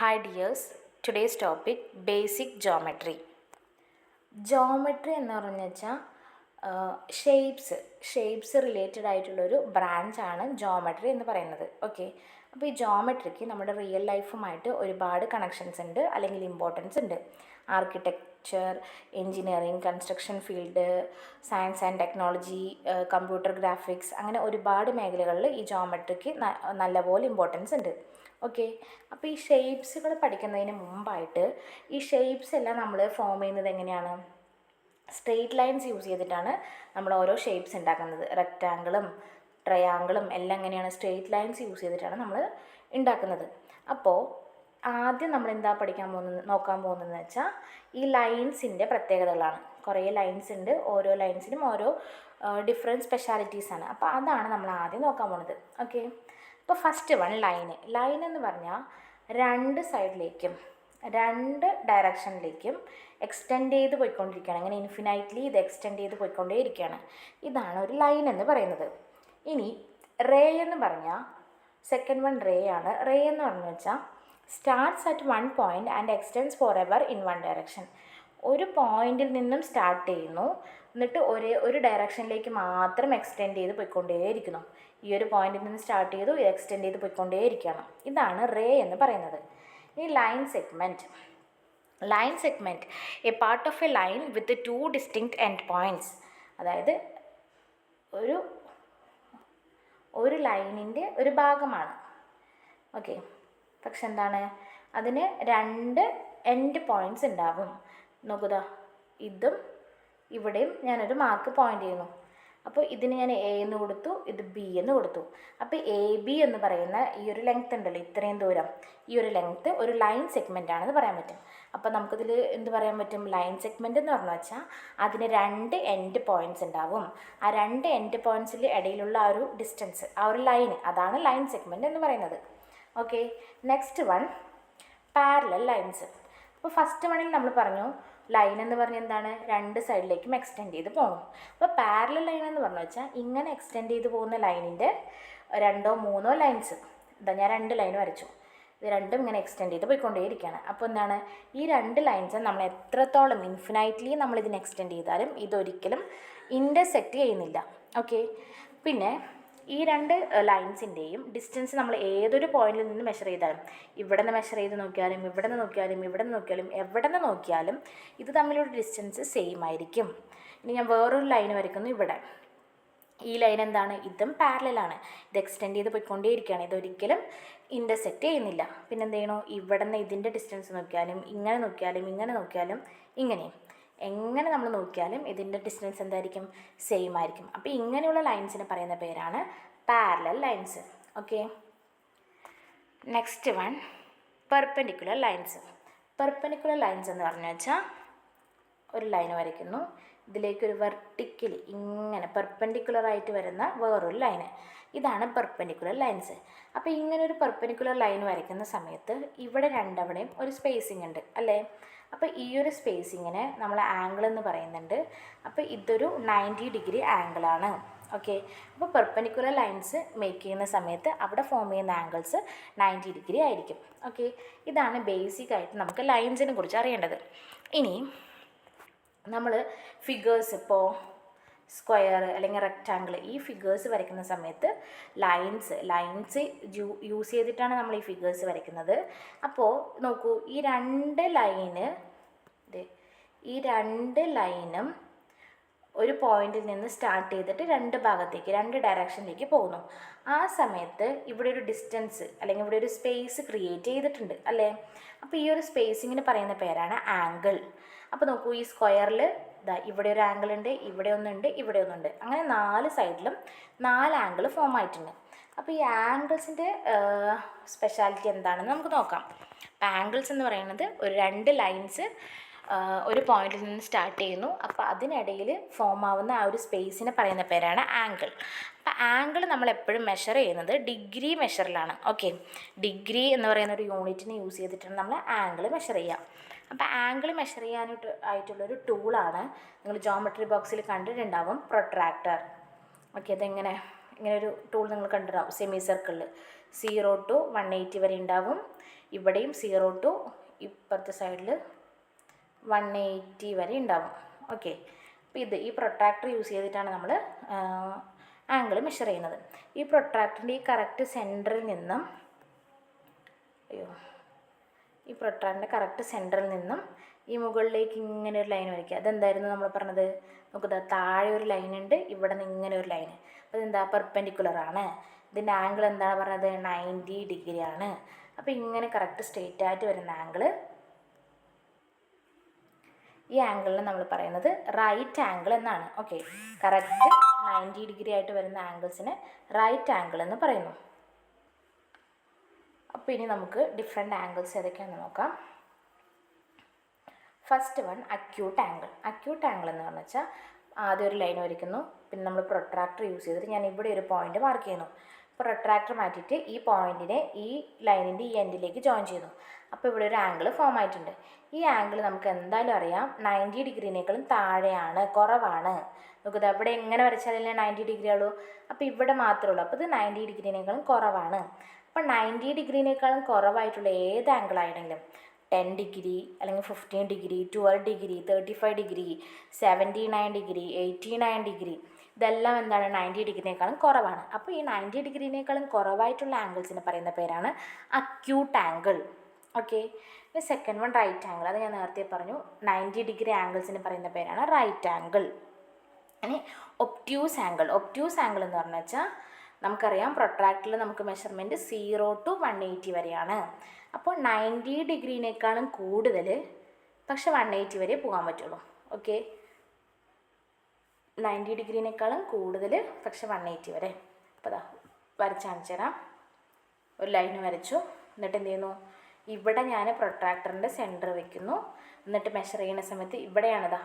Hi dears, today's topic basic geometry. Geometry എന്ന് പറഞ്ഞു വെച്ചാൽ ഷേപ്സ് റിലേറ്റഡ് ആയിട്ടുള്ളൊരു ബ്രാഞ്ചാണ് ജോമെട്രി എന്ന് പറയുന്നത്. ഓക്കെ, അപ്പോൾ ഈ ജോമെട്രിക്ക് നമ്മുടെ റിയൽ ലൈഫുമായിട്ട് ഒരുപാട് കണക്ഷൻസ് ഉണ്ട്, അല്ലെങ്കിൽ ഇമ്പോർട്ടൻസ് ഉണ്ട്. Architecture, engineering, construction field, science and technology, computer graphics, അങ്ങനെ ഒരുപാട് മേഖലകളിൽ ഈ ജോമെട്രിക്ക് നല്ലപോലെ ഇമ്പോർട്ടൻസ് ഉണ്ട്. ഓക്കെ, അപ്പോൾ ഈ ഷേപ്സുകൾ പഠിക്കുന്നതിന് മുമ്പായിട്ട് ഈ ഷേപ്സ് എല്ലാം നമ്മൾ ഫോം ചെയ്യുന്നത് എങ്ങനെയാണ്? സ്ട്രെയിറ്റ് ലൈൻസ് യൂസ് ചെയ്തിട്ടാണ് നമ്മൾ ഓരോ ഷേപ്സ് ഉണ്ടാക്കുന്നത്. റെക്റ്റാങ്കിളും ട്രയാങ്കിളും എല്ലാം എങ്ങനെയാണ്? സ്ട്രെയിറ്റ് ലൈൻസ് യൂസ് ചെയ്തിട്ടാണ് നമ്മൾ ഉണ്ടാക്കുന്നത്. അപ്പോൾ ആദ്യം നമ്മൾ എന്താ നോക്കാൻ പോകുന്നതെന്ന് വെച്ചാൽ ഈ ലൈൻസിൻ്റെ പ്രത്യേകതകളാണ്. കുറേ ലൈൻസ് ഉണ്ട്, ഓരോ ലൈൻസിനും ഓരോ ഡിഫറെൻറ്റ് സ്പെഷ്യാലിറ്റീസാണ്. അപ്പോൾ അതാണ് നമ്മൾ ആദ്യം നോക്കാൻ പോകുന്നത്. ഓക്കെ, അപ്പോൾ ഫസ്റ്റ് വൺ ലൈൻ എന്ന് പറഞ്ഞാൽ രണ്ട് സൈഡിലേക്കും രണ്ട് ഡയറക്ഷനിലേക്കും എക്സ്റ്റെൻഡ് ചെയ്ത് പോയിക്കൊണ്ടിരിക്കുകയാണ്. അങ്ങനെ ഇൻഫിനൈറ്റ്ലി ഇത് എക്സ്റ്റെൻഡ് ചെയ്ത് പോയിക്കൊണ്ടേയിരിക്കുകയാണ്. ഇതാണ് ഒരു ലൈൻ എന്ന് പറയുന്നത്. ഇനി റേ എന്ന് പറഞ്ഞാൽ സെക്കൻഡ് വൺ റേ ആണ്. റേ എന്ന് പറഞ്ഞു വെച്ചാൽ starts at one point and extends forever in one direction. ഒരു പോയിന്റിൽ നിന്നും സ്റ്റാർട്ട് ചെയ്യുന്നു, എന്നിട്ട് ഒരു ഡയറക്ഷനിലേക്ക് മാത്രം എക്സ്റ്റെൻഡ് ചെയ്ത് പോയിക്കൊണ്ടേയിരിക്കുന്നു. ഈ ഒരു പോയിന്റിൽ നിന്ന് സ്റ്റാർട്ട് ചെയ്തു എക്സ്റ്റെൻഡ് ചെയ്ത് പോയിക്കൊണ്ടേയിരിക്കുകയാണ്. ഇതാണ് റേ എന്ന് പറയുന്നത്. ഈ line segment a part of a line with two distinct end points. അതായത് ഒരു ലൈനിൻ്റെ ഒരു ഭാഗമാണ്. ഓക്കെ, പക്ഷെ എന്താണ്, അതിന് രണ്ട് എൻഡ് പോയിൻറ്റ്സ് ഉണ്ടാവും. നോക്കുക, ഇതും ഇവിടെയും ഞാനൊരു മാർക്ക് പോയിൻ്റ് ചെയ്യുന്നു. അപ്പോൾ ഇതിന് ഞാൻ എ എന്ന് കൊടുത്തു, ഇത് ബി എന്ന് കൊടുത്തു. അപ്പോൾ എ ബി എന്ന് പറയുന്ന ഈ ഒരു ലെങ്ത് ഉണ്ടല്ലോ, ഇത്രയും ദൂരം, ഈ ഒരു ലെങ്ത്ത് ഒരു ലൈൻ സെഗ്മെൻ്റ് ആണെന്ന് പറയാൻ പറ്റും. അപ്പോൾ നമുക്കിതിൽ എന്ത് പറയാൻ പറ്റും? ലൈൻ സെഗ്മെൻ്റ് എന്ന് പറഞ്ഞു വെച്ചാൽ അതിന് രണ്ട് എൻഡ് പോയിൻറ്റ്സ് ഉണ്ടാവും. ആ രണ്ട് എൻഡ് പോയിൻറ്റ്സിൽ ഇടയിലുള്ള ആ ഒരു ഡിസ്റ്റൻസ്, ആ ഒരു ലൈൻ, അതാണ് ലൈൻ സെഗ്മെൻ്റ് എന്ന് പറയുന്നത്. Okay, next one parallel lines. അപ്പോൾ ഫസ്റ്റ് വണ്ണിൽ നമ്മൾ പറഞ്ഞു ലൈൻ എന്ന് പറഞ്ഞാൽ എന്താണ്? രണ്ട് സൈഡിലേക്കും എക്സ്റ്റെൻഡ് ചെയ്ത് പോകണം. അപ്പോൾ പാരലൽ ലൈൻ എന്ന് പറഞ്ഞു വെച്ചാൽ ഇങ്ങനെ എക്സ്റ്റെൻഡ് ചെയ്ത് പോകുന്ന ലൈനിൻ്റെ രണ്ടോ മൂന്നോ ലൈൻസ്, ഞാൻ രണ്ട് ലൈൻ വരച്ചു, ഇത് രണ്ടും ഇങ്ങനെ എക്സ്റ്റെൻഡ് ചെയ്ത് പോയിക്കൊണ്ടേയിരിക്കുകയാണ്. അപ്പോൾ എന്താണ്, ഈ രണ്ട് ലൈൻസ് നമ്മൾ എത്രത്തോളം ഇൻഫിനൈറ്റ്ലി നമ്മൾ ഇതിനെ എക്സ്റ്റെൻഡ് ചെയ്താലും ഇതൊരിക്കലും ഇൻ്റർസെക്റ്റ് ചെയ്യുന്നില്ല. ഓക്കെ, പിന്നെ ഈ രണ്ട് ലൈൻസിൻ്റെയും ഡിസ്റ്റൻസ് നമ്മൾ ഏതൊരു പോയിന്റിൽ നിന്ന് മെഷർ ചെയ്താലും, ഇവിടെ നിന്ന് മെഷർ ചെയ്ത് നോക്കിയാലും ഇവിടെ നിന്ന് നോക്കിയാലും ഇവിടെ നിന്ന് നോക്കിയാലും എവിടെ നിന്ന് നോക്കിയാലും ഇത് തമ്മിലുള്ള ഡിസ്റ്റൻസ് സെയിം ആയിരിക്കും. ഇനി ഞാൻ വേറൊരു ലൈൻ വരയ്ക്കുന്നു. ഇവിടെ ഈ ലൈൻ എന്താണ്? ഇതും പാരലലാണ്, ഇത് എക്സ്റ്റെൻഡ് ചെയ്ത് പോയിക്കൊണ്ടേയിരിക്കുകയാണ്, ഇതൊരിക്കലും ഇൻ്റർസെക്റ്റ് ചെയ്യുന്നില്ല. പിന്നെ എന്ത് ചെയ്യണോ? ഇവിടെ നിന്ന് ഇതിൻ്റെ ഡിസ്റ്റൻസ് നോക്കിയാലും ഇങ്ങനെ നോക്കിയാലും ഇങ്ങനെ നോക്കിയാലും ഇങ്ങനെയും എങ്ങനെ നമ്മൾ നോക്കിയാലും ഇതിൻ്റെ ഡിസ്റ്റൻസ് എന്തായിരിക്കും? സെയിം ആയിരിക്കും. അപ്പോൾ ഇങ്ങനെയുള്ള ലൈൻസിന് പറയുന്ന പേരാണ് parallel lines. Okay, next one perpendicular lines. Perpendicular lines എന്ന് പറഞ്ഞു വെച്ചാൽ ഒരു ലൈൻ വരയ്ക്കുന്നു, ഇതിലേക്കൊരു വെർട്ടിക്കലി ഇങ്ങനെ പെർപെൻഡിക്കുലറായിട്ട് വരുന്ന വേറൊരു ലൈന്, ഇതാണ് പെർപെൻഡിക്കുലർ ലൈൻസ്. അപ്പോൾ ഇങ്ങനെ ഒരു പെർപെൻഡിക്കുലർ ലൈൻ വരയ്ക്കുന്ന സമയത്ത് ഇവിടെ രണ്ടവിടെയും ഒരു സ്പേസിങ് ഉണ്ട് അല്ലേ? അപ്പോൾ ഈ ഒരു സ്പേസിങ്ങിനെ നമ്മൾ ആംഗിൾ എന്ന് പറയുന്നുണ്ട്. അപ്പോൾ ഇതൊരു 90 ഡിഗ്രി ആംഗിളാണ്. ഓക്കെ, അപ്പോൾ പെർപെൻഡിക്കുലർ ലൈൻസ് മേക്ക് ചെയ്യുന്ന സമയത്ത് അവിടെ ഫോം ചെയ്യുന്ന ആംഗിൾസ് 90 ഡിഗ്രി ആയിരിക്കും. ഓക്കെ, ഇതാണ് ബേസിക് ആയിട്ട് നമുക്ക് ലൈൻസിനെ കുറിച്ച് അറിയേണ്ടത്. ഇനി നമ്മൾ ഫിഗേഴ്സ്, ഇപ്പോൾ സ്ക്വയർ അല്ലെങ്കിൽ റെക്റ്റാങ്കിൾ, ഈ ഫിഗേഴ്സ് വരയ്ക്കുന്ന സമയത്ത് ലൈൻസ് യൂസ് ചെയ്തിട്ടാണ് നമ്മൾ ഈ ഫിഗേഴ്സ് വരയ്ക്കുന്നത്. അപ്പോൾ നോക്കൂ, ഈ രണ്ട് ലൈനും ഒരു പോയിന്റിൽ നിന്ന് സ്റ്റാർട്ട് ചെയ്തിട്ട് രണ്ട് ഭാഗത്തേക്ക്, രണ്ട് ഡയറക്ഷനിലേക്ക് പോകുന്നു. ആ സമയത്ത് ഇവിടെ ഒരു ഡിസ്റ്റൻസ് അല്ലെങ്കിൽ ഇവിടെ ഒരു സ്പേസ് ക്രിയേറ്റ് ചെയ്തിട്ടുണ്ട് അല്ലേ? അപ്പോൾ ഈ ഒരു സ്പേസിങ്ങിന് പറയുന്ന പേരാണ് ആംഗിൾ. അപ്പോൾ നോക്കൂ, ഈ സ്ക്വയറിൽ ഇവിടെ ഒരു ആംഗിൾ ഉണ്ട്, ഇവിടെ ഒന്നുണ്ട്, ഇവിടെ ഒന്നുണ്ട്, അങ്ങനെ നാല് സൈഡിലും 4 ആംഗിൾ ഫോം ആയിട്ടുണ്ട്. അപ്പോൾ ഈ ആംഗിൾസിൻ്റെ സ്പെഷ്യാലിറ്റി എന്താണെന്ന് നമുക്ക് നോക്കാം. അപ്പോൾ ആംഗിൾസ് എന്ന് പറയുന്നത് ഒരു രണ്ട് ലൈൻസ് ഒരു പോയിന്റിൽ നിന്ന് സ്റ്റാർട്ട് ചെയ്യുന്നു, അപ്പോൾ അതിനിടയിൽ ഫോം ആവുന്ന ആ ഒരു സ്പേസിനെ പറയുന്ന പേരാണ് ആംഗിൾ. അപ്പോൾ ആംഗിൾ നമ്മൾ എപ്പോഴും മെഷർ ചെയ്യുന്നത് ഡിഗ്രി മെഷറിലാണ്. ഓക്കെ, ഡിഗ്രി എന്ന് പറയുന്ന ഒരു യൂണിറ്റിനെ യൂസ് ചെയ്തിട്ടാണ് നമ്മൾ ആംഗിൾ മെഷർ ചെയ്യുക. അപ്പോൾ ആംഗിൾ മെഷർ ചെയ്യാനായിട്ടുള്ളൊരു ടൂളാണ്, നിങ്ങൾ ജോമെട്രി ബോക്സിൽ കണ്ടിട്ടുണ്ടാവും, പ്രൊട്രാക്ടർ. ഓക്കെ, ഇങ്ങനെ ഒരു ടൂൾ നിങ്ങൾ കണ്ടിട്ടുണ്ടാവും സെമി സർക്കിളിൽ. 0 to 180 വരെ ഉണ്ടാവും. ഇവിടെയും 0 to ഇപ്പുറത്തെ സൈഡിൽ 180 വരെ ഉണ്ടാവും. ഓക്കെ, അപ്പോൾ ഈ പ്രൊട്രാക്ടർ യൂസ് ചെയ്തിട്ടാണ് നമ്മൾ ആംഗിൾ മെഷർ ചെയ്യുന്നത്. ഈ പ്രൊട്രാക്ടറിൻ്റെ ഈ കറക്റ്റ് സെൻറ്ററിൽ നിന്നും ഈ പ്രൊട്രാക്ടറിൻ്റെ കറക്റ്റ് സെൻറ്ററിൽ നിന്നും ഈ മുകളിലേക്ക് ഇങ്ങനെ ഒരു ലൈൻ വരയ്ക്കുക. അതെന്തായിരുന്നു നമ്മൾ പറഞ്ഞത്? നമുക്ക് താഴെ ഒരു ലൈൻ ഉണ്ട്, ഇവിടെ നിന്ന് ഇങ്ങനെ ഒരു ലൈൻ. അപ്പോൾ ഇതെന്താ? പെർപെൻഡിക്കുലർ ആണ്. ഇതിൻ്റെ ആംഗിൾ എന്താണ് പറഞ്ഞത്? 90 ഡിഗ്രി ആണ്. അപ്പോൾ ഇങ്ങനെ കറക്റ്റ് സ്ട്രെയിറ്റ് ആയിട്ട് വരുന്ന ആംഗിൾ, ഈ ആംഗിളിന് നമ്മൾ പറയുന്നത് റൈറ്റ് ആംഗിൾ എന്നാണ്. ഓക്കെ, കറക്റ്റ് 90 ഡിഗ്രി ആയിട്ട് വരുന്ന ആംഗിൾസിന് റൈറ്റ് ആംഗിൾ എന്ന് പറയുന്നു. അപ്പോൾ ഇനി നമുക്ക് ഡിഫറെൻറ്റ് ആംഗിൾസ് ഏതൊക്കെയാണെന്ന് നോക്കാം. First one acute angle. Acute angle എന്ന് പറഞ്ഞു വെച്ചാൽ ആദ്യം ഒരു ലൈൻ വരയ്ക്കുന്നു, പിന്നെ നമ്മൾ പ്രൊട്രാക്ടർ യൂസ് ചെയ്തിട്ട് ഞാൻ ഇവിടെ ഒരു പോയിന്റ് മാർക്ക് ചെയ്യുന്നു. പ്രൊട്രാക്ടർ മാറ്റിയിട്ട് ഈ പോയിന്റിനെ ഈ ലൈനിൻ്റെ ഈ എൻഡിലേക്ക് ജോയിൻ ചെയ്യുന്നു. അപ്പോൾ ഇവിടെ ഒരു ആംഗിൾ ഫോം ആയിട്ടുണ്ട്. ഈ ആംഗിൾ നമുക്ക് എന്തായാലും അറിയാം 90 ഡിഗ്രിനേക്കാളും താഴെയാണ്, കുറവാണ്. നോക്കുക, ഇവിടെ എങ്ങനെ വരച്ചാലല്ലേ 90 ഡിഗ്രി ഉള്ളൂ. അപ്പോൾ ഇവിടെ മാത്രമേ ഉള്ളൂ. അപ്പോൾ ഇത് 90 ഡിഗ്രിനേക്കാളും കുറവാണ്. അപ്പോൾ 90 ഡിഗ്രിനേക്കാളും കുറവായിട്ടുള്ള ഏത് ആംഗിൾ ആണെങ്കിലും 10 ഡിഗ്രി അല്ലെങ്കിൽ 15 degree, 12 degree, 35 degree, 79 degree, 89 degree, ഇതെല്ലാം എന്താണ്? 90 ഡിഗ്രിനേക്കാളും കുറവാണ്. അപ്പോൾ ഈ 90 ഡിഗ്രിനേക്കാളും കുറവായിട്ടുള്ള ആംഗിൾസിന് പറയുന്ന പേരാണ് അക്യൂട്ട് ആംഗിൾ. ഓക്കെ, പിന്നെ സെക്കൻഡ് വൺ റൈറ്റ് ആംഗിൾ. അത് ഞാൻ നേരത്തെ പറഞ്ഞു. 90 ഡിഗ്രി ആംഗിൾസിന് പറയുന്ന പേരാണ് റൈറ്റ് ആംഗിൾ. ഇനി ഒബ്റ്റ്യൂസ് ആംഗിൾ. ഒബ്റ്റ്യൂസ് ആംഗിൾ എന്ന് പറഞ്ഞു വെച്ചാൽ നമുക്കറിയാം പ്രൊട്രാക്ടറിൽ നമുക്ക് മെഷർമെൻറ്റ് 0 to 180 വരെയാണ്. അപ്പോൾ 90 ഡിഗ്രിനേക്കാളും കൂടുതൽ, പക്ഷെ 180 വരെ പോകാൻ പറ്റുള്ളൂ. ഓക്കെ, 90 ഡിഗ്രിനേക്കാളും കൂടുതൽ, പക്ഷെ 180 വരെ. അപ്പോൾ വരച്ച് കാണിച്ചു തരാം. ഒരു ലൈൻ വരച്ചു, എന്നിട്ട് എന്ത് ചെയ്യുന്നു? ഇവിടെ ഞാൻ പ്രൊട്രാക്ടറിൻ്റെ സെൻറ്റർ വെക്കുന്നു. എന്നിട്ട് മെഷർ ചെയ്യുന്ന സമയത്ത് ഇവിടെയാണിതാ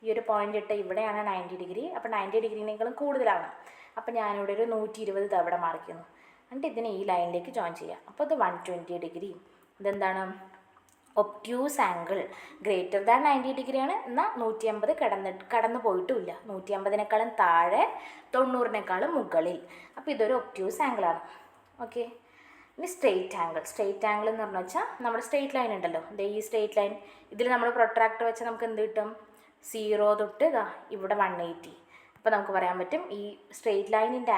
ഈ ഒരു പോയിൻ്റ് ഇട്ട് ഇവിടെയാണ് 90 ഡിഗ്രി. അപ്പോൾ 90 ഡിഗ്രിനേക്കാളും കൂടുതലാണ്. അപ്പോൾ ഞാനിവിടെ ഒരു 120 തവണ മാർക്ക് ചെയ്യുന്നു. എന്നിട്ട് ഇതിനെ ഈ ലൈനിലേക്ക് ജോയിൻ ചെയ്യാം. അപ്പോൾ ഇത് 120 ഡിഗ്രി. ഇതെന്താണ്? Obtuse angle. ഗ്രേറ്റർ ദാൻ 90 ഡിഗ്രിയാണ്, എന്നാൽ 180 കടന്നു പോയിട്ടുമില്ല. 150നേക്കാളും താഴെ, 90നേക്കാളും മുകളിൽ. അപ്പോൾ ഇതൊരു ഒബ്റ്റ്യൂസ് ആംഗിളാണ്. ഓക്കെ, ഇനി സ്ട്രെയിറ്റ് ആംഗിൾ. സ്ട്രെയിറ്റ് ആംഗിൾ എന്ന് പറഞ്ഞു വെച്ചാൽ നമ്മുടെ സ്ട്രെയിറ്റ് ലൈൻ ഉണ്ടല്ലോ, ഈ സ്ട്രെയിറ്റ് ലൈൻ, ഇതിൽ നമ്മൾ പ്രൊട്രാക്ടർ വെച്ചാൽ നമുക്ക് എന്ത് കിട്ടും? 0 തൊട്ട് ഇവിടെ 180. അപ്പോൾ നമുക്ക് പറയാൻ പറ്റും ഈ സ്ട്രെയിറ്റ് ലൈനിൻ്റെ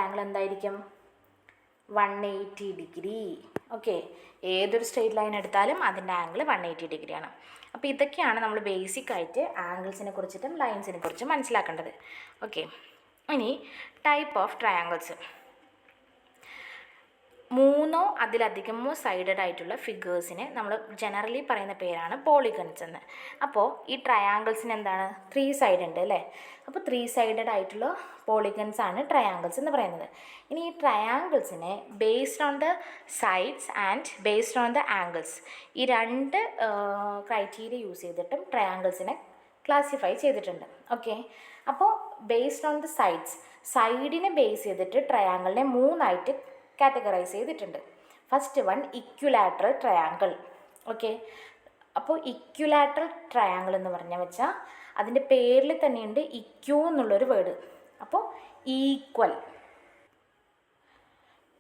ആംഗിൾ എന്തായിരിക്കും? 180 ഡിഗ്രി. ഓക്കെ, ഏതൊരു സ്ട്രെയിറ്റ് ലൈൻ എടുത്താലും അതിൻ്റെ ആംഗിൾ 180 ഡിഗ്രിയാണ്. അപ്പോൾ ഇതൊക്കെയാണ് നമ്മൾ ബേസിക് ആയിട്ട് ആംഗിൾസിനെ കുറിച്ചിട്ടും ലൈൻസിനെ കുറിച്ചും മനസ്സിലാക്കേണ്ടത്. ഓക്കെ, ഇനി ടൈപ്പ് ഓഫ് ട്രയാങ്കിൾസ്. 3 അതിലധികമോ സൈഡഡ് ആയിട്ടുള്ള ഫിഗേഴ്സിനെ നമ്മൾ ജനറലി പറയുന്ന പേരാണ് പോളിഗൺസ് എന്ന്. അപ്പോൾ ഈ ട്രയാങ്കിൾസിന് എന്താണ്? 3 സൈഡ് ഉണ്ട് അല്ലേ? അപ്പോൾ 3 സൈഡഡ് ആയിട്ടുള്ള പോളിഗൺസ് ആണ് ട്രയാങ്കിൾസ് എന്ന് പറയുന്നത്. ഇനി ഈ ട്രയാങ്കിൾസിനെ based on the sides and based on the angles, ഈ 2 ക്രൈറ്റീരിയ യൂസ് ചെയ്തിട്ടും ട്രയാങ്കിൾസിനെ ക്ലാസിഫൈ ചെയ്തിട്ടുണ്ട്. ഓക്കെ, അപ്പോൾ ബേസ്ഡ് ഓൺ ദ സൈഡിനെ ബേസ് ചെയ്തിട്ട് ട്രയാങ്കിളിനെ 3 ആയിട്ട് കാറ്റഗറൈസ് ചെയ്തിട്ടുണ്ട്. First one equilateral triangle. Okay, അപ്പോൾ ഇക്വിലാറ്ററൽ ട്രയാങ്കിൾ എന്ന് പറഞ്ഞാൽ വെച്ചാൽ അതിൻ്റെ പേരിൽ തന്നെയുണ്ട് ഇക്യു എന്നുള്ളൊരു വേർഡ്. അപ്പോൾ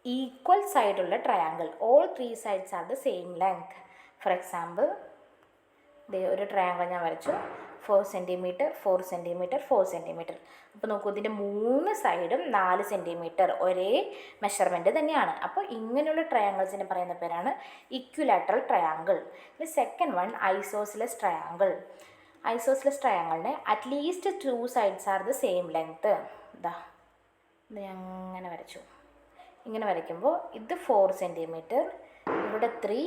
ഈക്വൽ സൈഡുള്ള triangle. All 3 sides are the same length. For example, ഒരു ട്രയാങ്കിൾ ഞാൻ വരച്ചു. 4 സെൻറ്റിമീറ്റർ, 4 സെൻറ്റിമീറ്റർ, 4 സെൻറ്റിമീറ്റർ. അപ്പോൾ നോക്കൂ, ഇതിൻ്റെ 3 സൈഡും 4 സെൻറ്റിമീറ്റർ ഒരേ മെഷർമെൻറ്റ് തന്നെയാണ്. അപ്പോൾ ഇങ്ങനെയുള്ള ട്രയാങ്കിൾസിന് പറയുന്ന പേരാണ് ഇക്വിലാറ്ററൽ ട്രയാങ്കിൾ. ഇനി second one isosceles triangle. Isosceles ട്രയാങ്കിളിന് at least 2 sides are the same length. ഇത് അങ്ങനെ വരച്ചു. ഇങ്ങനെ വരയ്ക്കുമ്പോൾ ഇത് 4 സെൻറ്റിമീറ്റർ, ഇവിടെ 3,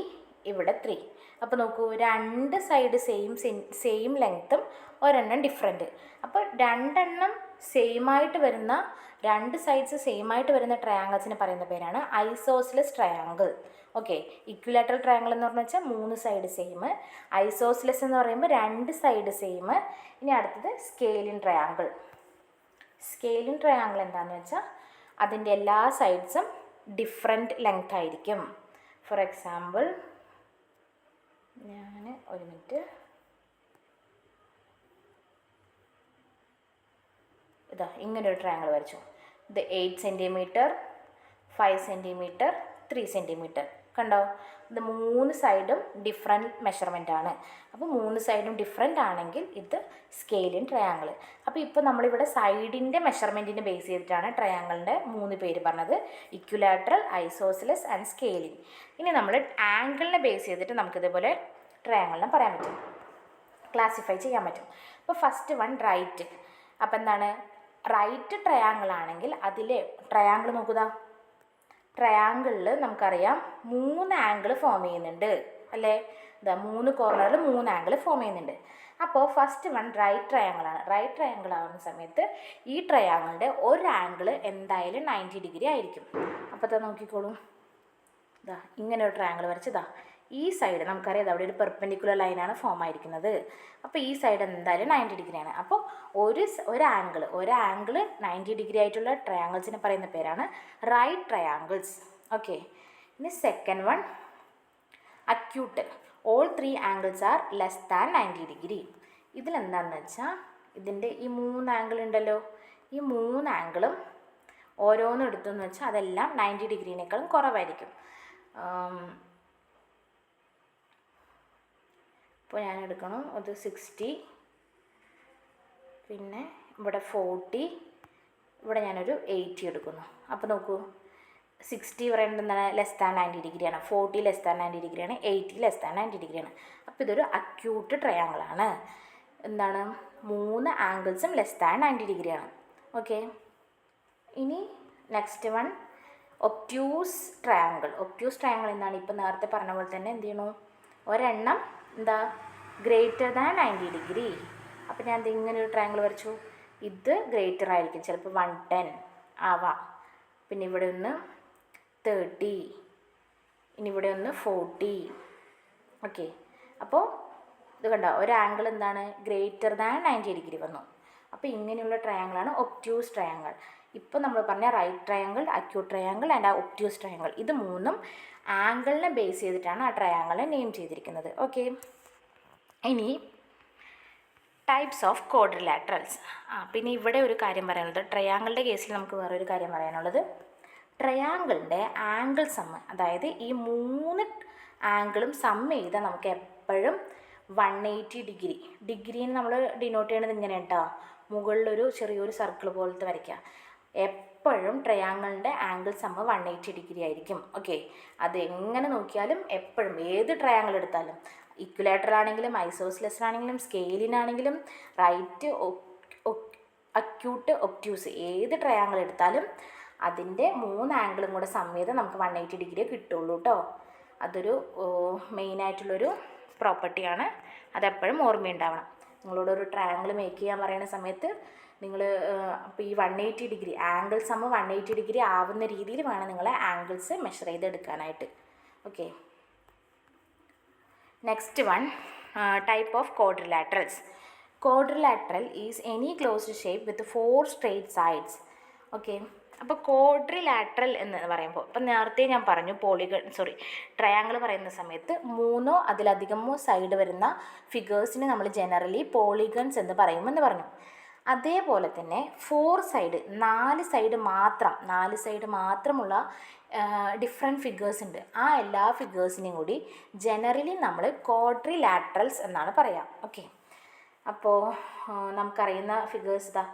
ഇവിടെ 3. അപ്പോൾ നോക്കൂ, 2 സൈഡ് സെയിം ലെങ്ത്തും ഒരെണ്ണം ഡിഫറെൻറ്റ്. അപ്പോൾ 2 എണ്ണം സെയിമായിട്ട് വരുന്ന, 2 സൈഡ്സ് സെയിമായിട്ട് വരുന്ന ട്രയാങ്കിൾസിന് പറയുന്ന പേരാണ് isosceles triangle. Okay, equilateral triangle എന്ന് പറഞ്ഞു വെച്ചാൽ 3 സൈഡ് സെയിം. ഐസോസിലസ് എന്ന് പറയുമ്പോൾ 2 സൈഡ് സെയിം. ഇനി അടുത്തത് സ്കെയിലിൻ ട്രയാങ്കിൾ. സ്കെയിലിൻ ട്രയാങ്കിൾ എന്താണെന്ന് വെച്ചാൽ അതിൻ്റെ എല്ലാ സൈഡ്സും ഡിഫറെൻറ്റ് ലെങ്ത് ആയിരിക്കും. ഫോർ എക്സാമ്പിൾ, ഞാൻ ഒരു മിനിറ്റ്, ഇതാ ഇങ്ങനൊരു ട്രയാങ്കിൾ വരച്ചു. ഇത് 8 സെൻറ്റിമീറ്റർ, 5 സെൻറ്റിമീറ്റർ 3 സെൻറ്റിമീറ്റർ. കണ്ടോ, ഇത് 3 സൈഡും ഡിഫറെൻറ്റ് മെഷർമെൻ്റ് ആണ്. അപ്പോൾ 3 സൈഡും ഡിഫറെൻ്റ് ആണെങ്കിൽ ഇത് സ്കെയിലിൻ ട്രയാങ്കിൾ. അപ്പോൾ ഇപ്പോൾ നമ്മളിവിടെ സൈഡിൻ്റെ മെഷർമെൻറ്റിനെ ബേസ് ചെയ്തിട്ടാണ് ട്രയാങ്കിളിൻ്റെ 3 പേര് പറഞ്ഞത്: ഇക്വിലാറ്ററൽ, ഐസോസെലസ് ആൻഡ് സ്കെയിലിൻ. ഇനി നമ്മൾ ആംഗിളിനെ ബേസ് ചെയ്തിട്ട് നമുക്കിതേപോലെ ട്രയാങ്കിളിനെ പറയാൻ പറ്റും, ക്ലാസിഫൈ ചെയ്യാൻ പറ്റും. അപ്പോൾ ഫസ്റ്റ് വൺ റൈറ്റ്. അപ്പോൾ എന്താണ്, റൈറ്റ് ട്രയാങ്കിൾ ആണെങ്കിൽ അതിൽ ട്രയാങ്കിൾ നോക്കുക, ട്രയാങ്കിളിൽ നമുക്കറിയാം 3 ആംഗിൾ ഫോം ചെയ്യുന്നുണ്ട് അല്ലേ? ഇതാ 3 കോർണറിൽ 3 ആംഗിൾ ഫോം ചെയ്യുന്നുണ്ട്. അപ്പോൾ ഫസ്റ്റ് വൺ റൈറ്റ് ട്രയാങ്കിളാണ്. റൈറ്റ് ട്രയാങ്കിൾ ആവുന്ന സമയത്ത് ഈ ട്രയാങ്കിളിൻ്റെ ഒരു ആംഗിൾ എന്തായാലും 90 ഡിഗ്രി ആയിരിക്കും. അപ്പോൾ ഇതാ നോക്കിക്കോളൂ, ഇതാ ഇങ്ങനെ ഒരു ട്രയാങ്കിൾ വരച്ചതാ. ഈ സൈഡ് നമുക്കറിയാം അവിടെ ഒരു പെർപെൻഡിക്കുലർ ലൈനാണ് ഫോം ആയിരിക്കുന്നത്. അപ്പോൾ ഈ സൈഡ് എന്തായാലും 90 ഡിഗ്രിയാണ്. അപ്പോൾ ഒരു ആംഗിൾ 90 ഡിഗ്രി ആയിട്ടുള്ള ട്രയാങ്കിൾസിനെ പറയുന്ന പേരാണ് റൈറ്റ് ട്രയാങ്കിൾസ്. ഓക്കെ. ഇനി second one acute. All 3 angles are less than 90 degree. ഇതിലെന്താണെന്ന് വെച്ചാൽ ഇതിൻ്റെ ഈ 3 ആംഗിൾ ഉണ്ടല്ലോ, ഈ 3 ആംഗിളും ഓരോന്നും എടുത്തെന്ന് വെച്ചാൽ അതെല്ലാം 90 ഡിഗ്രീനേക്കാളും കുറവായിരിക്കും. ഇപ്പോൾ ഞാൻ എടുക്കണം അത് 60, പിന്നെ ഇവിടെ 40, ഇവിടെ ഞാനൊരു 80 എടുക്കുന്നു. അപ്പോൾ നോക്കൂ, 60 പറയുന്നത് എന്താണ്, ലെസ് ദാൻ 90 ഡിഗ്രിയാണ്, 40 ലെസ് ദാൻ 90 ഡിഗ്രിയാണ്, 80 ലെസ് ദാൻ 90 ഡിഗ്രിയാണ്. അപ്പോൾ ഇതൊരു അക്യൂട്ട് ട്രയാങ്കിളാണ്. എന്താണ്, 3 ആംഗിൾസും ലെസ് ദാൻ 90 ഡിഗ്രിയാണ്. ഓക്കെ. ഇനി next one obtuse triangle. Obtuse triangle എന്താണ്, ഇപ്പോൾ നേരത്തെ പറഞ്ഞ പോലെ തന്നെ എന്ത് ചെയ്യണു, ഒരെണ്ണം എന്താ ഗ്രേറ്റർ ദാൻ 90 ഡിഗ്രി. അപ്പോൾ ഞാൻ ഇങ്ങനെ ഒരു ട്രയാങ്കിൾ വരച്ചു. ഇത് ഗ്രേറ്റർ ആയിരിക്കും, ചിലപ്പോൾ 110 ആവാം. പിന്നെ ഇവിടെ ഒന്ന് 30, ഇനി ഇവിടെ ഒന്ന് 40. ഓക്കെ. അപ്പോൾ ഇത് കണ്ടോ, ഒരു ആംഗിൾ എന്താണ് ഗ്രേറ്റർ ദാൻ 90 ഡിഗ്രി വന്നു. അപ്പോൾ ഇങ്ങനെയുള്ള ട്രയാങ്കിളാണ് ഒബ്റ്റ്യൂസ് ട്രയാങ്കിൾ. ഇപ്പോൾ നമ്മൾ പറഞ്ഞ right triangle, acute triangle and obtuse triangle, ഇത് മൂന്നും ആംഗിളിനെ ബേസ് ചെയ്തിട്ടാണ് ആ ട്രയാങ്കിളിനെ നെയിം ചെയ്തിരിക്കുന്നത്. ഓക്കെ. ഇനി ടൈപ്സ് ഓഫ് ക്വാഡ്രിലാറ്ററൽസ്. പിന്നെ ഇവിടെ ഒരു കാര്യം പറയാനുള്ളത്, ട്രയാങ്കിളിൻ്റെ കേസിൽ നമുക്ക് വേറൊരു കാര്യം പറയാനുള്ളത്, ട്രയാങ്കിളിൻ്റെ ആംഗിൾ സമ്മ്, അതായത് ഈ 3 ആംഗിളും സമ്മ് ചെയ്താൽ നമുക്ക് എപ്പോഴും 180 ഡിഗ്രി. ഡിഗ്രീനെ നമ്മൾ ഡിനോട്ട് ചെയ്യണത് ഇങ്ങനെ കേട്ടോ, മുകളിലൊരു ചെറിയൊരു സർക്കിൾ പോലത്തെ വരയ്ക്കുക. എപ്പോഴും ട്രയാങ്കിളിൻ്റെ ആംഗിൾ സമ്മ് 180 ഡിഗ്രി ആയിരിക്കും. ഓക്കെ. അത് എങ്ങനെ നോക്കിയാലും എപ്പോഴും ഏത് ട്രയാങ്കിൾ എടുത്താലും, ഇക്വിലാറ്ററൽ ആണെങ്കിലും ഐസോസെലസ് ആണെങ്കിലും സ്കെയിലിനാണെങ്കിലും റൈറ്റ്, അക്യൂട്ട്, ഒബ്റ്റ്യൂസ്, ഏത് ട്രയാങ്കിൾ എടുത്താലും അതിൻ്റെ 3 ആംഗിളും കൂടെ സമ്മ് ചെയ്ത് നമുക്ക് 180 ഡിഗ്രി കിട്ടുള്ളൂ കേട്ടോ. അതൊരു മെയിനായിട്ടുള്ളൊരു പ്രോപ്പർട്ടിയാണ്, അതെപ്പോഴും ഓർമ്മയുണ്ടാവണം. നിങ്ങളോടൊരു ട്രയാങ്കിൾ മേക്ക് ചെയ്യാൻ പറയുന്ന സമയത്ത് നിങ്ങൾ അപ്പോൾ ഈ 180 ഡിഗ്രി ആംഗിൾ സമ്മ് 180 ഡിഗ്രി ആവുന്ന രീതിയിൽ വേണം നിങ്ങൾ ആംഗിൾസ് മെഷർ ചെയ്തെടുക്കാനായിട്ട്. Okay. Next one type of quadrilaterals. Quadrilateral is any closed shape with 4 straight sides. Okay. അപ്പോൾ ക്വാഡ്രിലാറ്ററൽ എന്ന് പറയുമ്പോൾ, ഇപ്പം നേരത്തെ ഞാൻ പറഞ്ഞു ട്രയാങ്കിൾ പറയുന്ന സമയത്ത് 3 അതിലധികമോ സൈഡ് വരുന്ന ഫിഗേഴ്സിന് നമ്മൾ ജനറലി പോളിഗൺസ് എന്ന് പറയുമെന്ന് പറഞ്ഞു. അതേപോലെ തന്നെ 4 സൈഡ്, 4 സൈഡ് മാത്രമുള്ള ഡിഫറെൻറ്റ് ഫിഗേഴ്സ് ഉണ്ട്. ആ എല്ലാ ഫിഗേഴ്സിനെയും കൂടി ജനറലി നമ്മൾ ക്വാഡ്രിലാറ്ററൽസ് എന്നാണ് പറയുക. ഓക്കെ. അപ്പോൾ നമുക്കറിയുന്ന ഫിഗേഴ്സ് ഇതാ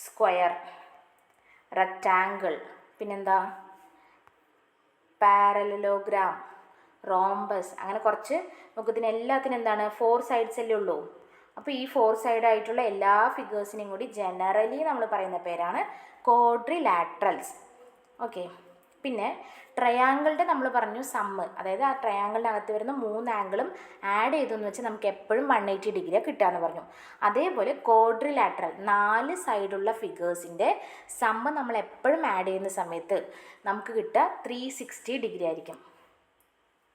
സ്ക്വയർ, റെക്റ്റാങ്കിൾ, പിന്നെന്താ പാരലലോഗ്രാം, റോംബസ്, അങ്ങനെ കുറച്ച് നമുക്ക് ഇതിനെല്ലാത്തിനും എന്താണ് 4 സൈഡ്സ് അല്ലേ ഉള്ളൂ. അപ്പോൾ ഈ 4 സൈഡായിട്ടുള്ള എല്ലാ ഫിഗേഴ്സിനെയും കൂടി ജനറലി നമ്മൾ പറയുന്ന പേരാണ് ക്വാഡ്രിലാറ്ററൽസ്. ഓക്കെ. പിന്നെ ട്രയാങ്കിളിൻ്റെ നമ്മൾ പറഞ്ഞു സമ്മ്, അതായത് ആ ട്രയാങ്കിളിനകത്ത് വരുന്ന 3 ആംഗിളും ആഡ് ചെയ്തെന്ന് വെച്ചാൽ നമുക്ക് എപ്പോഴും 180 ഡിഗ്രി കിട്ടുകയെന്ന് പറഞ്ഞു. അതേപോലെ ക്വാഡ്രിലാറ്ററൽ 4 സൈഡുള്ള ഫിഗേഴ്സിൻ്റെ സമ്മ് നമ്മൾ എപ്പോഴും ആഡ് ചെയ്യുന്ന സമയത്ത് നമുക്ക് കിട്ടുക 360 ഡിഗ്രി ആയിരിക്കും.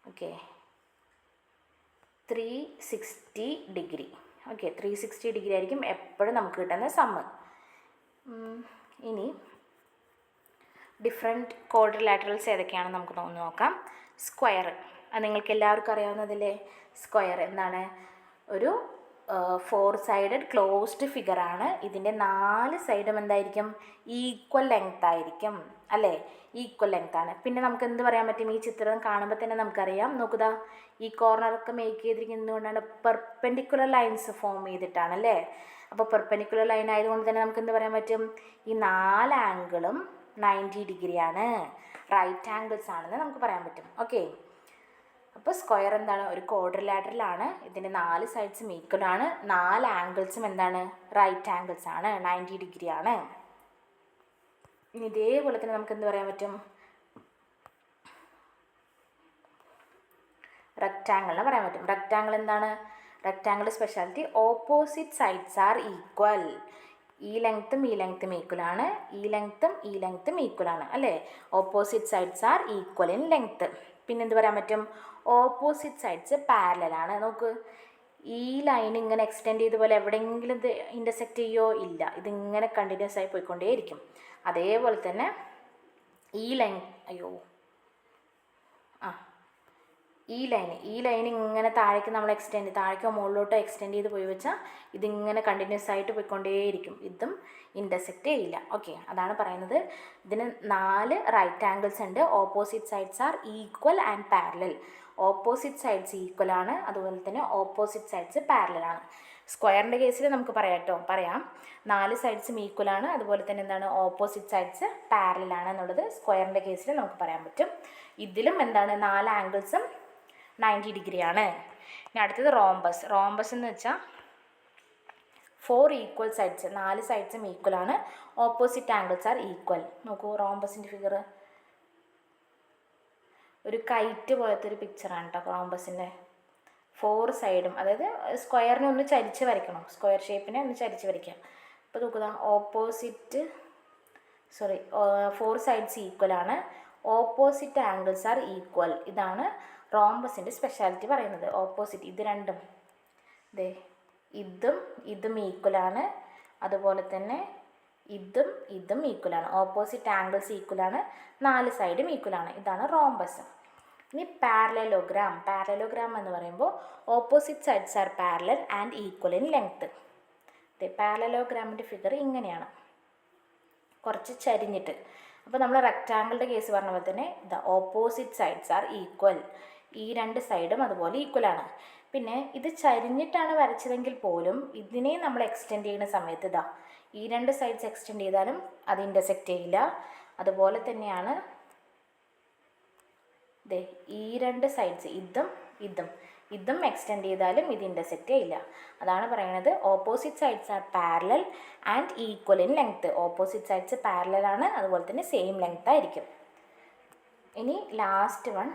ഓക്കെ. 360 ഡിഗ്രി. ഓക്കെ. 360 ഡിഗ്രി ആയിരിക്കും എപ്പോഴും നമുക്ക് കിട്ടുന്ന സമ്മ്. ഇനി ഡിഫറെൻറ്റ് ക്വാഡ്രിലാറ്ററൽസ് ഏതൊക്കെയാണെന്ന് നമുക്ക് നോക്കാം. സ്ക്വയർ, അത് നിങ്ങൾക്ക് എല്ലാവർക്കും അറിയാവുന്നതല്ലേ. സ്ക്വയർ എന്താണ്, ഒരു ഫോർ സൈഡഡ് ക്ലോസ്ഡ് ഫിഗറാണ്. ഇതിൻ്റെ 4 സൈഡും എന്തായിരിക്കും? ഈക്വൽ ലെങ്ത് ആയിരിക്കും അല്ലേ? ഈക്വൽ ലെങ്ത് ആണ്. പിന്നെ നമുക്ക് എന്ത് പറയാൻ പറ്റും? ഈ ചിത്രം കാണുമ്പോൾ തന്നെ നമുക്കറിയാം. നോക്കുക, ഈ കോർണറൊക്കെ മേക്ക് ചെയ്തിരിക്കുന്നതുകൊണ്ടാണ് പെർപെൻഡിക്കുലർ ലൈൻസ് ഫോം ചെയ്തിട്ടാണ് അല്ലേ? അപ്പോൾ പെർപെൻഡിക്കുലർ ലൈൻ ആയതുകൊണ്ട് തന്നെ നമുക്ക് എന്ത് പറയാൻ പറ്റും? ഈ 4 ആംഗിളും 90 ഡിഗ്രിയാണ്, റൈറ്റ് ആംഗിൾസ് ആണെന്ന് നമുക്ക് പറയാൻ പറ്റും. ഓക്കെ, അപ്പോൾ സ്ക്വയർ എന്താണ്? ഒരു ക്വാഡ്രിലാറ്ററലാണ്. ഇതിൻ്റെ 4 സൈഡ്സും ഈക്വൽ ആണ്. 4 ആംഗിൾസും എന്താണ്? റൈറ്റ് ആംഗിൾസ് ആണ്, 90 ഡിഗ്രി ആണ്. ഇനി ഇതേപോലെ തന്നെ നമുക്ക് എന്ത് പറയാൻ പറ്റും? റെക്റ്റാങ്കിളിനെ പറയാൻ പറ്റും. റെക്റ്റാങ്കിൾ എന്താണ്? Rectangle speciality opposite sides R equal. ഈ ലെങ്ത്തും ഈ ലെങ്ത്തും ഈക്വൽ ആണ്, ഈ ലെങ്ത്തും ഈ ലെങ്ത്തും ഈക്വൽ ആണ് അല്ലേ? Opposite sides R equal in length. പിന്നെ എന്ത് പറയാൻ പറ്റും? ഓപ്പോസിറ്റ് സൈഡ്സ് പാരലൽ ആണ്. നോക്ക്, ഈ ലൈൻ ഇങ്ങനെ എക്സ്റ്റെൻഡ് ചെയ്ത പോലെ എവിടെയെങ്കിലും ഇത് ഇൻ്റർസെക്റ്റ് ചെയ്യോ? ഇല്ല, ഇതിങ്ങനെ കണ്ടിന്യൂസ് ആയി പോയിക്കൊണ്ടേയിരിക്കും. അതേപോലെ തന്നെ ഈ ലൈൻ ഇങ്ങനെ താഴേക്കോ മുകളിലോട്ടോ എക്സ്റ്റെൻഡ് ചെയ്ത് പോയി വെച്ചാൽ ഇതിങ്ങനെ കണ്ടിന്യൂസ് ആയിട്ട് പോയിക്കൊണ്ടേയിരിക്കും. ഇതും ഇൻ്റർസെക്റ്റ് ചെയ്യില്ല. ഓക്കെ, അതാണ് പറയുന്നത്. ഇതിന് 4 റൈറ്റ് ആംഗിൾസ് ഉണ്ട്. Opposite sides R equal and parallel. Opposite sides equal ആണ്, അതുപോലെ തന്നെ ഓപ്പോസിറ്റ് സൈഡ്സ് പാരലൽ ആണ്. സ്ക്വയറിൻ്റെ കേസിൽ നമുക്ക് പറയാം 4 സൈഡ്സും ഈക്വൽ ആണ്, അതുപോലെ തന്നെ എന്താണ്? ഓപ്പോസിറ്റ് സൈഡ്സ് പാരലൽ ആണ് എന്നുള്ളത് സ്ക്വയറിൻ്റെ കേസിൽ നമുക്ക് പറയാൻ പറ്റും. ഇതിലും എന്താണ്? 4 ആംഗിൾസും 90 ഡിഗ്രിയാണ്. ഇനി അടുത്തത് റോംബസ്. റോംബസ് എന്ന് വെച്ചാൽ 4 ഈക്വൽ സൈഡ്സ്, 4 സൈഡ്സും ഈക്വൽ ആണ്, ഓപ്പോസിറ്റ് ആംഗിൾസ് ആർ ഈക്വൽ. നോക്കൂ റോംബസിൻ്റെ ഫിഗർ. ഒരു കൈറ്റ് പോലത്തെ ഒരു പിക്ചറാണ് കേട്ടോ റോംബസിൻ്റെ. 4 സൈഡും, അതായത് സ്ക്വയറിനെ ഒന്ന് ചരിച്ച് വരയ്ക്കണം, സ്ക്വയർ ഷേപ്പിനെ ഒന്ന് ചരിച്ച് വരയ്ക്കാം. ഇപ്പോൾ നോക്കുക, 4 സൈഡ്സ് ഈക്വൽ ആണ്, ഓപ്പോസിറ്റ് ആംഗിൾസ് ആർ ഈക്വൽ. ഇതാണ് റോംബസിൻ്റെ സ്പെഷ്യാലിറ്റി പറയുന്നത്. ഓപ്പോസിറ്റ്, ഇത് രണ്ടും ഇതും ഈക്വൽ ആണ്, അതുപോലെ തന്നെ ഇതും ഈക്വൽ ആണ്, ഓപ്പോസിറ്റ് ആംഗിൾസ് ഈക്വൽ ആണ്, 4 സൈഡും ഈക്വൽ ആണ്. ഇതാണ് റോംബസ്. ഇനി പാരലലോഗ്രാം. പാരലലോഗ്രാം എന്ന് പറയുമ്പോൾ opposite sides are parallel and equal in length. പാരലലോഗ്രാമിൻ്റെ ഫിഗർ ഇങ്ങനെയാണ്, കുറച്ച് ചരിഞ്ഞിട്ട്. അപ്പോൾ നമ്മൾ റെക്റ്റാങ്കിളിൻ്റെ കേസ് പറഞ്ഞ പോലെ തന്നെ ഓപ്പോസിറ്റ് സൈഡ്സ് ആർ ഈക്വൽ. ഈ 2 സൈഡും അതുപോലെ ഈക്വൽ ആണ്. പിന്നെ ഇത് ചരിഞ്ഞിട്ടാണ് വരച്ചതെങ്കിൽ പോലും ഇതിനെ നമ്മൾ എക്സ്റ്റെൻഡ് ചെയ്യുന്ന സമയത്ത് ഈ 2 സൈഡ്സ് എക്സ്റ്റെൻഡ് ചെയ്താലും അത് ഇൻ്റർസെക്റ്റ് ചെയ്യില്ല. അതുപോലെ തന്നെയാണ് ഈ 2 സൈഡ്സ് ഇതും എക്സ്റ്റെൻഡ് ചെയ്താലും ഇത് ഇൻ്റർസെക്റ്റ് ചെയ്യില്ല. അതാണ് പറയുന്നത് opposite sides are parallel and equal in length. Opposite sides parallel ആണ്, അതുപോലെ തന്നെ സെയിം ലെങ്ത് ആയിരിക്കും. ഇനി ലാസ്റ്റ് വൺ,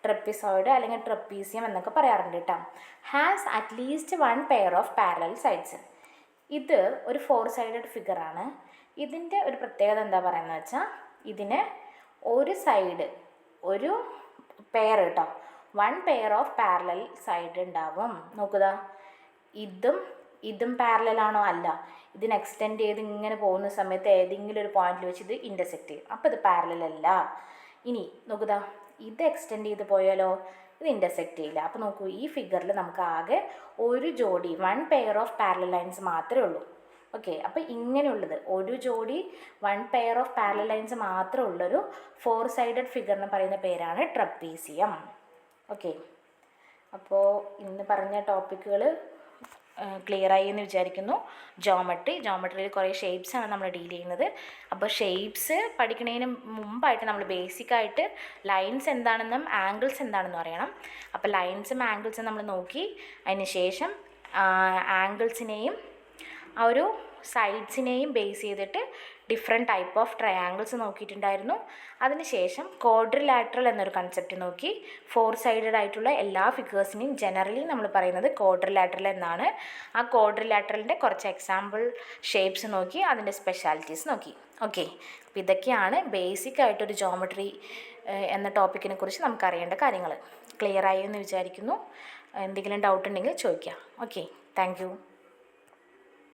ട്രപ്പിസോയിഡ് അല്ലെങ്കിൽ ട്രപ്പീസിയം എന്നൊക്കെ പറയാറുണ്ട് കേട്ടോ. Has at least 1 pair of parallel sides. ഇത് ഒരു 4 സൈഡഡ് ഫിഗറാണ്. ഇതിൻ്റെ ഒരു പ്രത്യേകത എന്താ പറയുന്നത് വെച്ചാൽ, ഇതിന് ഒരു സൈഡ്, ഒരു പെയർ കേട്ടോ, 1 പെയർ ഓഫ് പാരലൽ സൈഡ് ഉണ്ടാവും. നോക്കുക, ഇതും പാരലലാണോ? അല്ല. ഇതിന് എക്സ്റ്റെൻഡ് ചെയ്ത് ഇങ്ങനെ പോകുന്ന സമയത്ത് ഏതെങ്കിലും ഒരു പോയിന്റിൽ വെച്ച് ഇത് ഇൻ്റർസെക്റ്റ് ചെയ്യും, അപ്പോൾ ഇത് പാരലൽ അല്ല. ഇനി നോക്കുക, ഇത് എക്സ്റ്റെൻഡ് ചെയ്ത് പോയാലോ? ഇത് ഇൻ്റർസെക്റ്റ് ചെയ്യില്ല. അപ്പോൾ നോക്കൂ, ഈ ഫിഗറിൽ നമുക്ക് ആകെ ഒരു ജോഡി 1 പെയർ ഓഫ് പാരലൽ ലൈൻസ് മാത്രമേ ഉള്ളൂ. ഓക്കെ, അപ്പോൾ ഇങ്ങനെയുള്ളത് ഒരു ജോഡി 1 പെയർ ഓഫ് പാരലൽ ലൈൻസ് മാത്രമേ ഉള്ളൊരു 4 സൈഡഡ് ഫിഗറിന് പറയുന്ന പേരാണ് ട്രപ്പീസിയം. ഓക്കെ, അപ്പോൾ ഇന്ന് പറഞ്ഞ ടോപ്പിക്കുകൾ ക്ലിയറായി എന്ന് വിചാരിക്കുന്നു. ജോമെട്രിയിൽ കുറേ ഷേപ്സാണ് നമ്മൾ ഡീൽ ചെയ്യുന്നത്. അപ്പോൾ ഷേപ്സ് പഠിക്കുന്നതിന് മുമ്പായിട്ട് നമ്മൾ ബേസിക്കായിട്ട് ലൈൻസ് എന്താണെന്നും ആംഗിൾസ് എന്താണെന്നും അറിയണം. അപ്പോൾ ലൈൻസും ആംഗിൾസും നമ്മൾ നോക്കി, അതിന് ശേഷം ആംഗിൾസിനെയും ആ ഒരു സൈഡ്സിനെയും ബേസ് ചെയ്തിട്ട് ഡിഫറെൻറ്റ് ടൈപ്പ് ഓഫ് ട്രയാങ്കിൾസ് നോക്കിയിട്ടുണ്ടായിരുന്നു. അതിനുശേഷം ക്വാഡ്രിലാറ്ററൽ എന്നൊരു കൺസെപ്റ്റ് നോക്കി. 4 സൈഡഡ് ആയിട്ടുള്ള എല്ലാ ഫിഗേഴ്സിനെയും ജനറലി നമ്മൾ പറയുന്നത് ക്വാഡ്രിലാറ്ററൽ എന്നാണ്. ആ ക്വാഡ്രിലാറ്ററലിൻ്റെ കുറച്ച് എക്സാമ്പിൾ ഷേപ്സ് നോക്കി, അതിൻ്റെ സ്പെഷ്യാലിറ്റീസ് നോക്കി. ഓക്കെ, അപ്പോൾ ഇതൊക്കെയാണ് ബേസിക് ആയിട്ടൊരു ജോമെട്രി എന്ന ടോപ്പിക്കിനെ കുറിച്ച് നമുക്ക് അറിയേണ്ട കാര്യങ്ങൾ. ക്ലിയറായി എന്ന് വിചാരിക്കുന്നു. എന്തെങ്കിലും ഡൗട്ട് ഉണ്ടെങ്കിൽ ചോദിക്കാം. Okay, thank you.